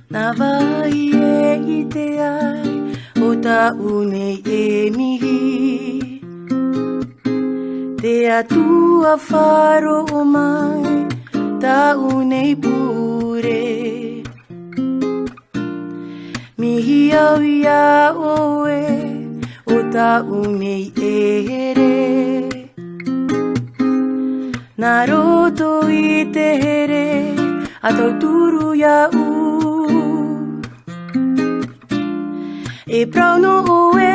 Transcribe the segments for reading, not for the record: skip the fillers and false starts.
Nawai e I te ai o ta'u nei e mihi Te atua wharo o mai ta'u nei pure Mihi au ia oe o ta'u nei e here Nā roto I te here a tau turu ia u E prauno oe,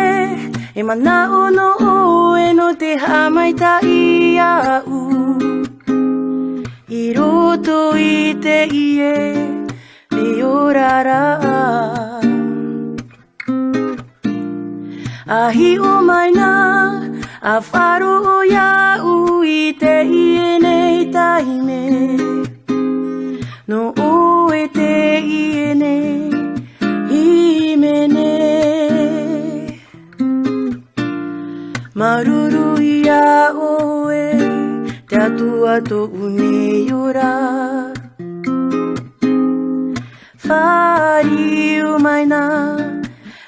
e manao no oe no te hamaita I a u I roto I te ie, me orara Ahi o maina, a wharo o ia u I te ie nei taime No oe te ie nei, I mene Maruru ia oe, te atua to'u nei ora Whariu maina,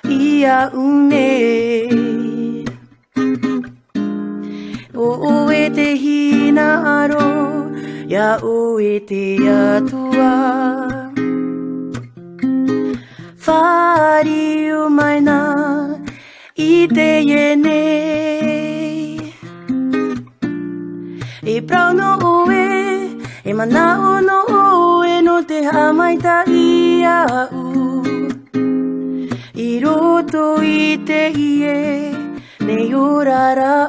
ia une O oe te hina aro, ia oe te atua Whariu maina, I te iene E prauno oe, e manao no oe no te hamaita I a u I roto I te ie, nei orara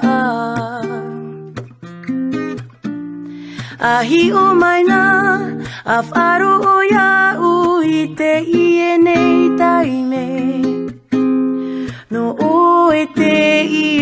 Ahi o maina, a wharo o ia u I te ie nei taime No oe te ie